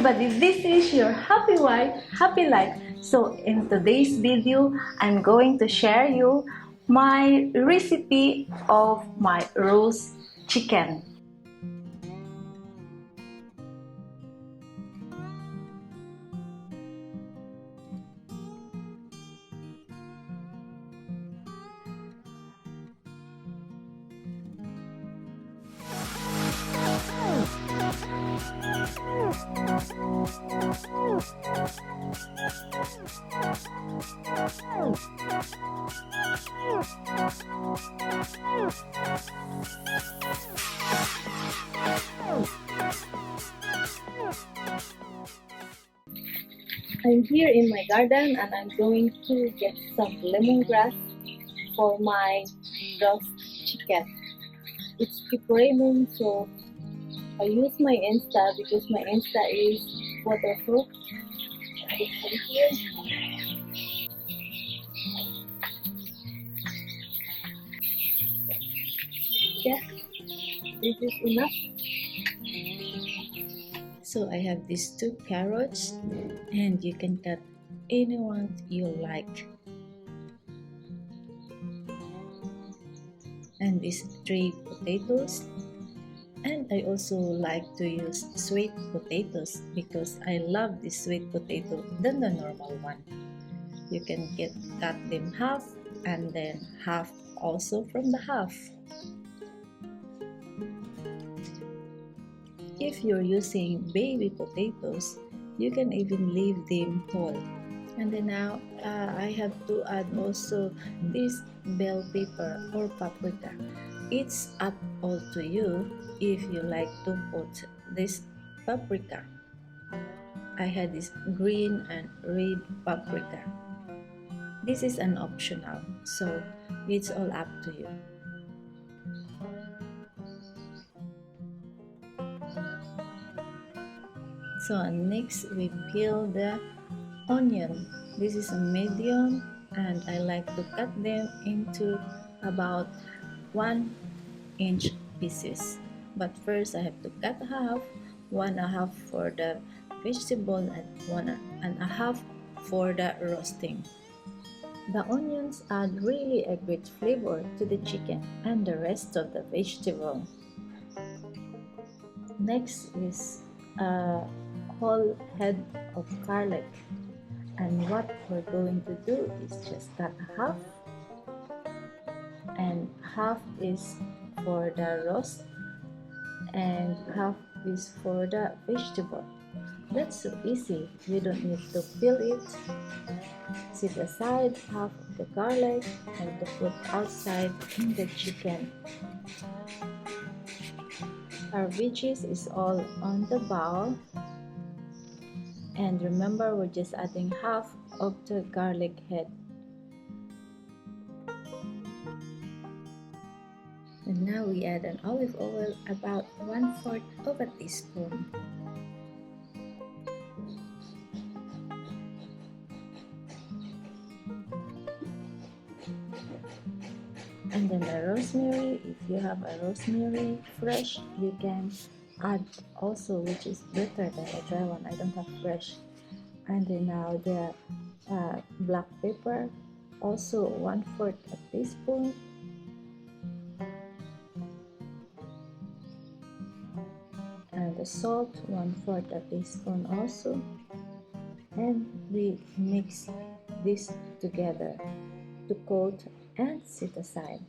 everybody, this is your happy wife, happy life. So in today's video, I'm going to share you my recipe of my roast chicken. I'm here in my garden and I'm going to get some lemongrass for my roast chicken. It's keep raining, so I use my Insta because my Insta is waterproof. Here. Yeah, this is enough. So I have these 2 carrots and you can cut any one you like. And these 3 potatoes. And I also like to use sweet potatoes because I love this sweet potato than the normal one. You can cut them half and then half also from the half. If you're using baby potatoes, you can even leave them whole. And then now I have to add also this bell pepper or paprika. It's up all to you if you like to put this paprika. I had this green and red paprika. This is an optional, so it's all up to you. So next we peel the onion. This is a medium and I like to cut them into about 1-inch pieces. But first I have to cut half, 1.5 for the vegetable and 1.5 for the roasting. The onions add really a great flavor to the chicken and the rest of the vegetable. Next is a whole head of garlic, and what we're going to do is just cut half, and half is for the roast and half is for the vegetable. That's so easy, you don't need to peel it. Set aside half of the garlic and to put outside in the chicken. Our veggies is all on the bowl. And remember, we're just adding half of the garlic head. And now we add an olive oil, about 1/4 of a teaspoon. And then the rosemary, if you have a rosemary fresh, you can add also, which is better than the dry one. I don't have fresh. And then now the black pepper, also 1/4 a teaspoon. And the salt, 1/4 a teaspoon also. And we mix this together to coat and set aside.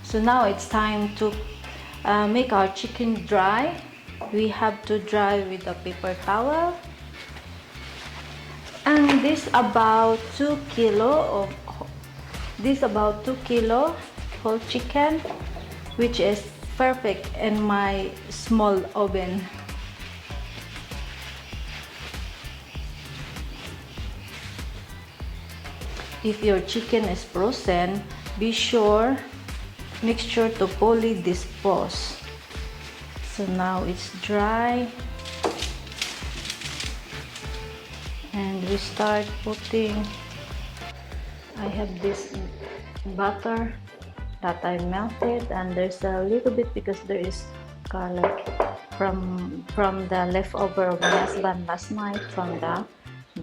So now it's time to make our chicken dry. We have to dry with a paper towel. And this about 2 kilo whole chicken, which is perfect in my small oven. If your chicken is frozen, make sure to fully dispose. So now it's dry, and we start putting. I have this butter that I melted, and there's a little bit because there is garlic from the leftover of my husband last night from the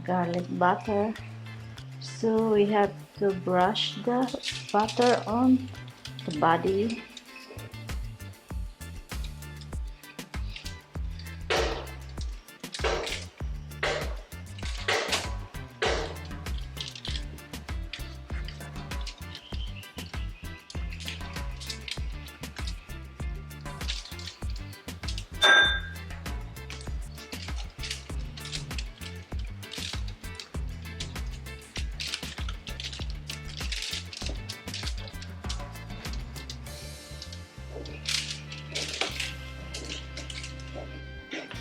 garlic butter. So we have to brush the butter on the body.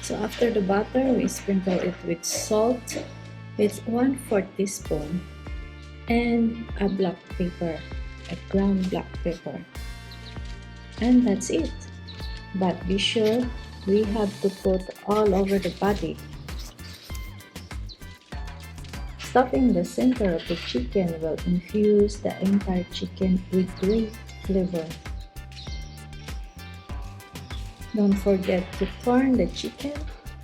So after the butter, we sprinkle it with salt. It's 1/4 teaspoon, and a black pepper, a ground black pepper. And that's it. But be sure we have to put all over the body. Stuffing the center of the chicken will infuse the entire chicken with great flavor. Don't forget to turn the chicken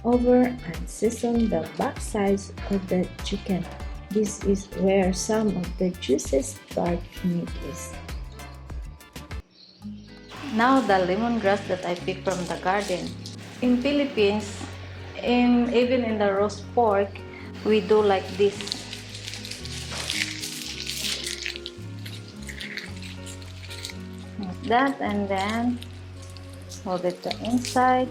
over and season the back sides of the chicken. This is where some of the juiciest dark meat is. Now the lemongrass that I picked from the garden. In Philippines, even in the roast pork, we do like this. Like that, and then hold it the inside.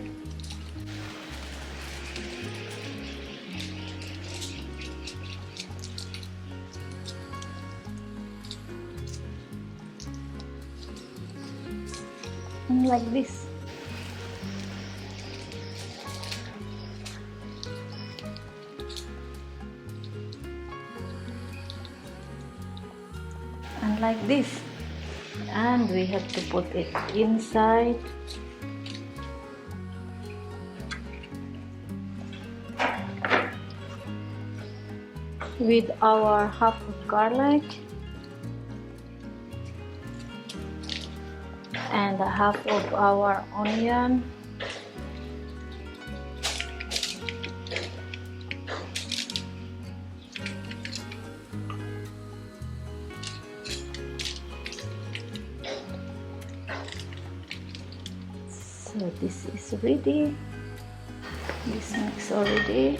And like this. And like this. And we have to put it inside. With our half of garlic and a half of our onion, so this is ready. This mix already.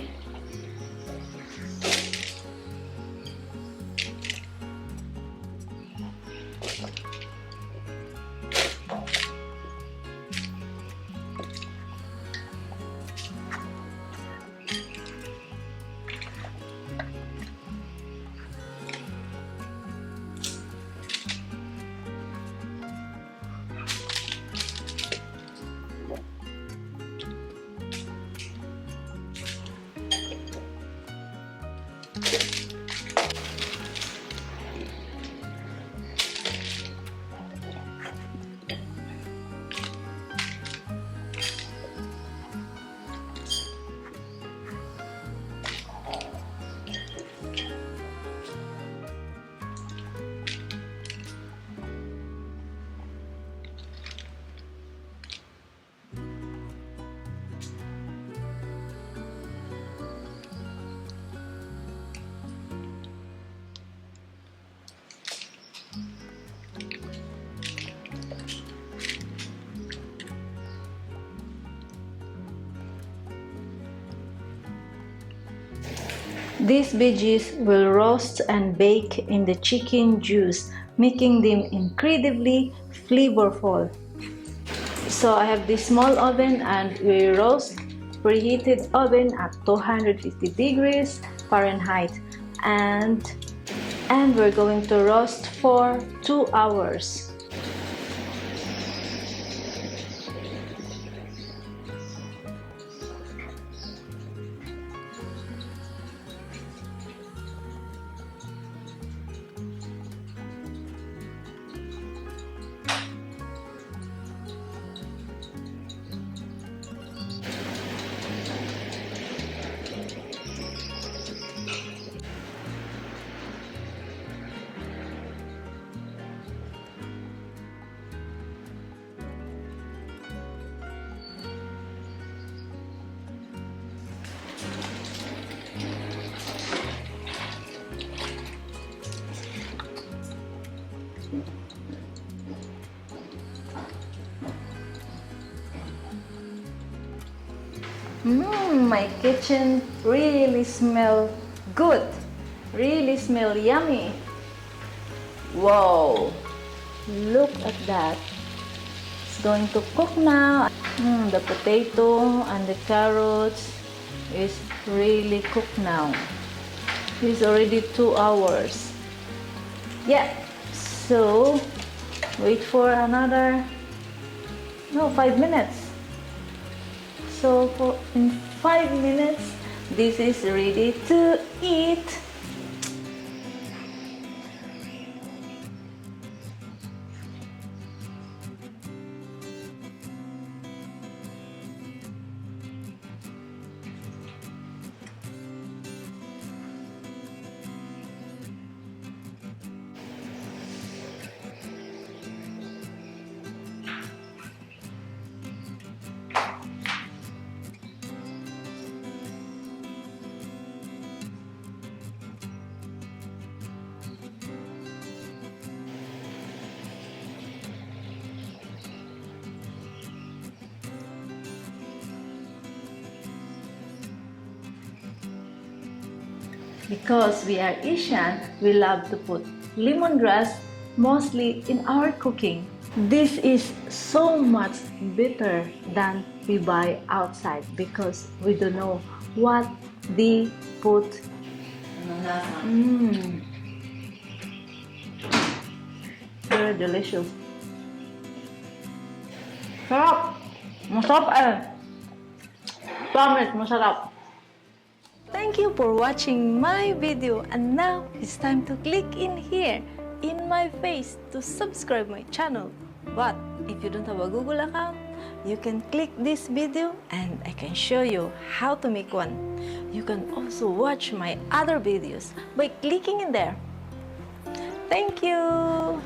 These veggies will roast and bake in the chicken juice, making them incredibly flavorful. So I have this small oven, and we roast preheated oven at 250 degrees Fahrenheit, and we're going to roast for 2 hours. My kitchen really smell good. Really smell yummy. Wow! Look at that. It's going to cook now. The potato and the carrots is really cooked now. It's already 2 hours. Yeah, so wait for another 5 minutes. So in 5 minutes, this is ready to eat. Because we are Asian, we love to put lemongrass mostly in our cooking. This is so much better than we buy outside because we don't know what they put. Very delicious. Sarap! Masarap eh! Promise, masarap! Thank you for watching my video, and now it's time to click in here in my face to subscribe my channel. But if you don't have a Google account, you can click this video and I can show you how to make one. You can also watch my other videos by clicking in there. Thank you!